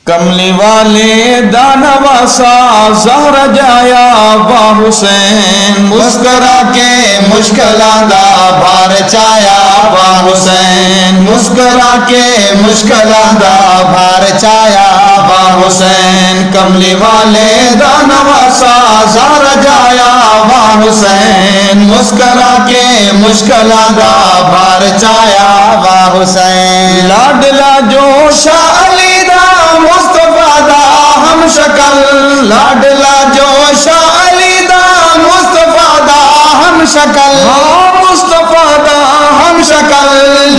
کملی والے دانواسا زہرا جایا وا حسین مسکرا کے مشکلاں دا بھار چایا وا حسین مسکرا کے مشکلاں دا بھار چایا وا حسین کملی والے دانواسا زہرا جایا وا حسین مسکرا کے مشکلاں دا بھار چایا وا حسین لاڈلا جو شاہ علی دا مصطفیٰ دا ہم شکل لاڈلا جو شاہ علی دا مصطفیٰ دا ہم شکل مصطفیٰ دا ہم شکل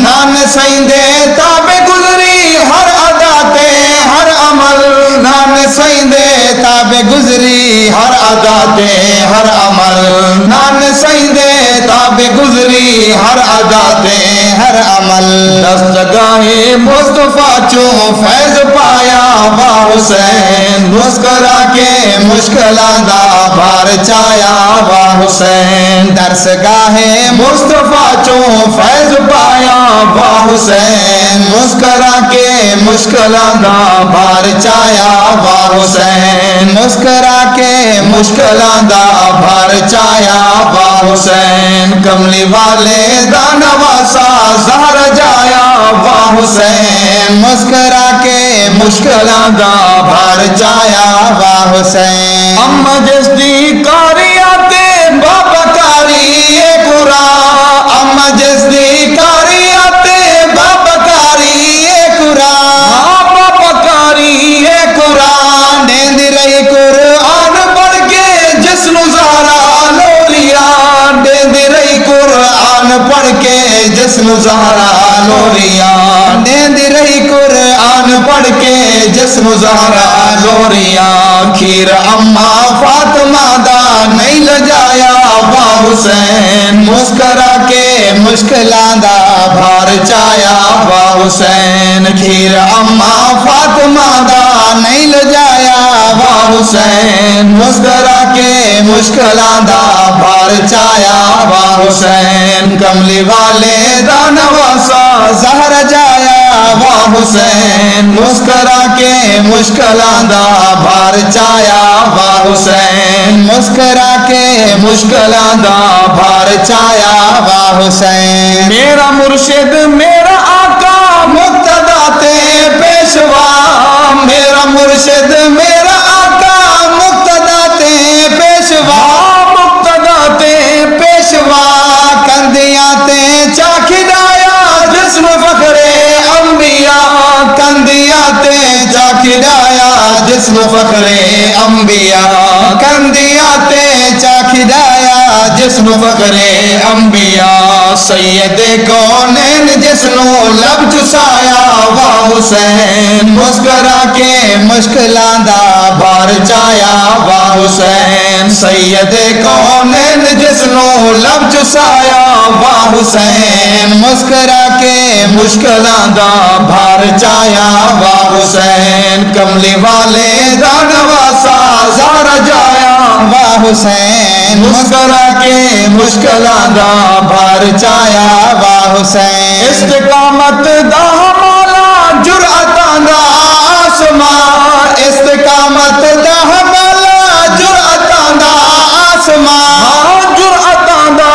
نان سیندے تابے گزری ہر ادا تے ہر عمل نان سیندے تابے گزری ہر ادا تے ہر عمل نان سیندے تابے گزری ہر ادا تے ہر عمل دستگاہ مصطفیٰ چوں فیض پایا وا حسین مسکرا کے مشکلاں دا بھار چایا وا حسین درسگاہ مصطفیٰ چوں فیض پایا وا حسین مسکرا کے مشکلاں دا بھار چایا وا حسین مسکرا کے مشکلاں دا بھار چایا وا حسین کملی والے دا نواسا زہرا جایا وا حسین مسکرا کے مشکلاں دا بھار چایا وا حسین اما جس دی کاریاتے بابا کاری قرآن اما جس دی کاریاتے بابا کاری قرآن بابا کاری قرآن دیند رہی قرآن پڑھ کے جس نو زہرا لولیا دیند رہی قرآن پڑھ کے جس نو زہرا لولیا دیند رہی قرآن پڑھ کے جس نو زہرا لولیا کھیر اما فاطمہ دا نہیں لجایا وا حسین مسکرا کے مشکلاں دا بھار چایا وا حسین کھیر اما فاطمہ دا نہیں لجایا وا حسین مسکرا کے مشکلاں دا بھار چایا وا حسین کملی والے دا نواسا زہرا جایا وا حسین مسکرا کے مشکلاں دا بھار چایا وا حسین مسکرا کے مشکلاں دا بھار چایا وا حسین میرا مرشد میرا آقا مقتدا تے پیشوا میرا مرشد میرا آقا مقتدا تے پیشوا مقتدا تے پیشوا کندیاں تے چاکھدایا جسم فخر انبیاء کندیاں تے چاکھدایا جسم فخر انبیاء کندیاں تے چاکھدایا جسم فخر انبیاء سید کونین جسنو لب چسایا وا حسین مسکرا کے مشکلاں دا بھار چایا وا حسین سید کونین جسنو لب چسایا وا حسین مسکرا کے مشکلاں دا بھار چایا وا حسین کملی والے دا نواسا زہرا جایا وا حسین مسکرا کے مشکلاں دا بھار چایا وا حسین استقامت دا ہمالا جرأتاں دا آسمان استقامت دا ہمالا جرأتاں دا آسمان جرأتاں دا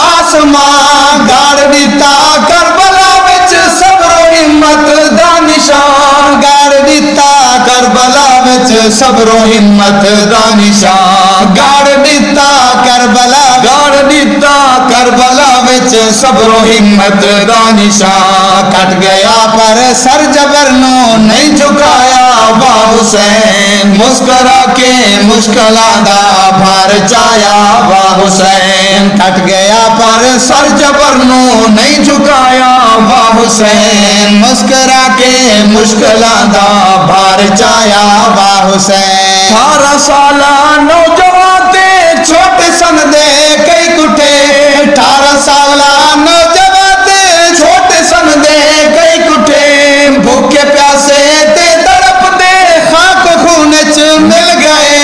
آسمان گاڑ دیتا کربلا وچ صبر و ہمت دا نشان گاڑ دیتا کربلا وچ صبر و ہمت دا نشان گاڑ دیتا کربلا گاڑ دیتا کربلا وچ صبر و ہمت دا نشان کٹ گیا پر سر جبر نو نہیں جھکایا وا حسین مسکرا کے مشکلاں دا بھار چایا وا حسین کٹ گیا پر سر جبر نو نہیں جھکایا وا حسین مسکرا کے مشکلاں دا بھار چایا وا حسین 18 سالہ نوجوان تے چھوٹے سن دے کئی کٹے 18 سالہ نوجوان تے چھوٹے سن دے کئی کٹے بھوکے پیاسے تے تڑپ دے خاک خون چ مل گئے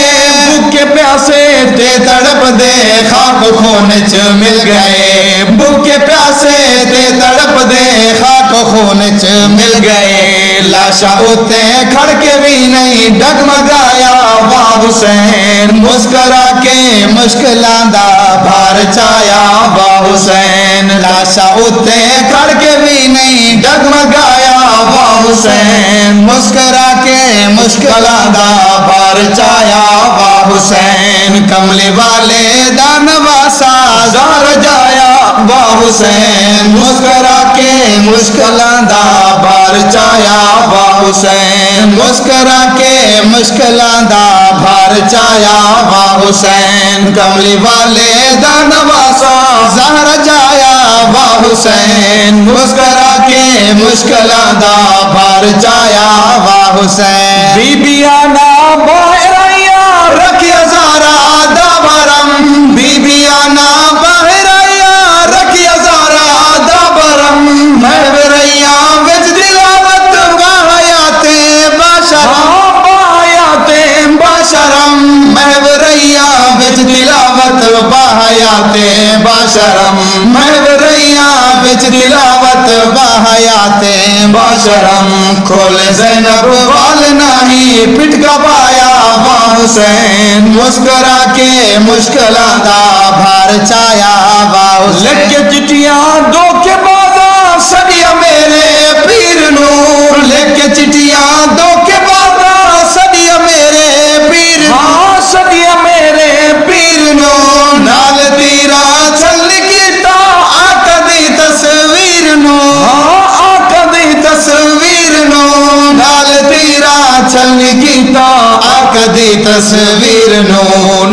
بھوکے پیاسے تے تڑپ دے خاک خون چ مل گئے بھوکے پیاسے تے تڑپ دے خاک خون چ مل گئے لاشا اتے کھڑ کے بھی نہیں ڈگمگایا واہ حسین مسکرا کے مشکلاں دا بھار چایا واہ حسین لاشا اتے کھڑ کے بھی نہیں ڈگمگایا واہ حسین مسکرا کے مشکلاں دا بھار چایا واہ حسین کملی والے دا نواسا زار جایا واہ حسین مسکرا کے مشکلاں دا بھار چایا واہ حسین مسکرا کے مشکلاں دا بھار چایا واہ حسین کملی والے دا نواسا زہر جایا واہ حسین مسکرا کے مشکلاں دا بھار چایا واہ حسین بی بی آنا باہریا رکھیا زارا دا برم بی بی آنا باہریا رکھیا زارا دا برم محوریا وچ دلاوت باحیات باشرم باحیات باشرم محوریا وچ دلاوت باحیات باشرم محوریا وچ دلاوت باحیات باشرم کھول زینب وال نہیں پٹکا پایا واہ حسین مسکرا کے مشکلاں دا بھار چایا واہ حسین لکھ کے چٹیاں دو کے بازا سڈیا میرے پیر نور لکھ کے چٹیاں دو کے بازا سڈیا میرے پیر ہاں سڈیا میرے پیر نور نال تیرا چل کیتا آقا دی تصویر نو آقا دی تصویر نو نال تیرا چل کیتا آقا دی تصویر نو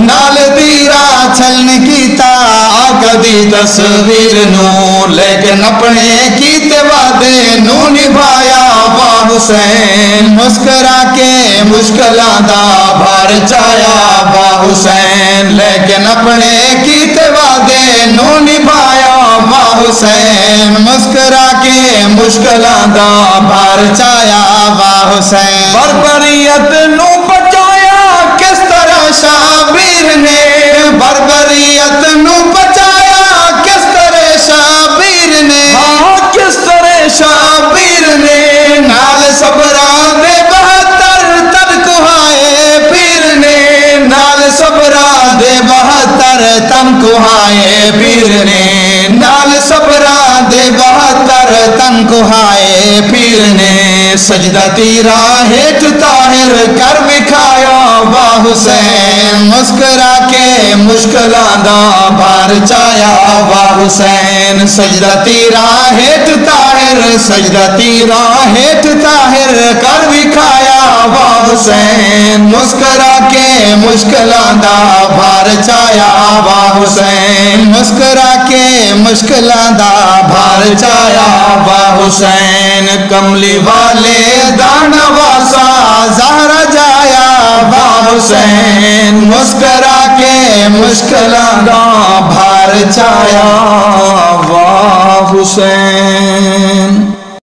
نال تیرا چل کیتا آقا دی تصویر نو لیکن اپنے کیتے وعدے نو نبھایا واہ حسین مسکرا کے مشکلاں دا بھار چایا واہ حسین لیکن اپنے کیتے وعدے نو نبھایا واہ حسین مسکرا کے مشکلاں دا بھار چایا واہ حسین بربریت نو بچایا کس طرح شابیر نے بربریت نو بچایا کس طرح شابیر نے ہاں کس طرح شابیر نے نال صبرا دے بہتر تن کوہائے پیر نے نال صبرا دے بہتر تن کوہائے پیر نے نال صبرا دے بہتر تن کوہائے پیر نے سجدہ تیرا ہیٹ طاہر کر بکھایا واہ حسین مسکرا کے مشکلاں دا بھار چایا واہ حسین سجدہ تیرا ہیٹ طاہر سجدہ تیرا ہیٹ طاہر کر بکھایا واہ حسین مسکرا کے مشکلاں دا بھار چایا واہ حسین مسکرا کے مشکلاں دا بھار چایا واہ حسین کملی والے دا نواسا زہرا جایا واہ حسین مسکرا کے مشکلاں دا بھار چایا واہ حسین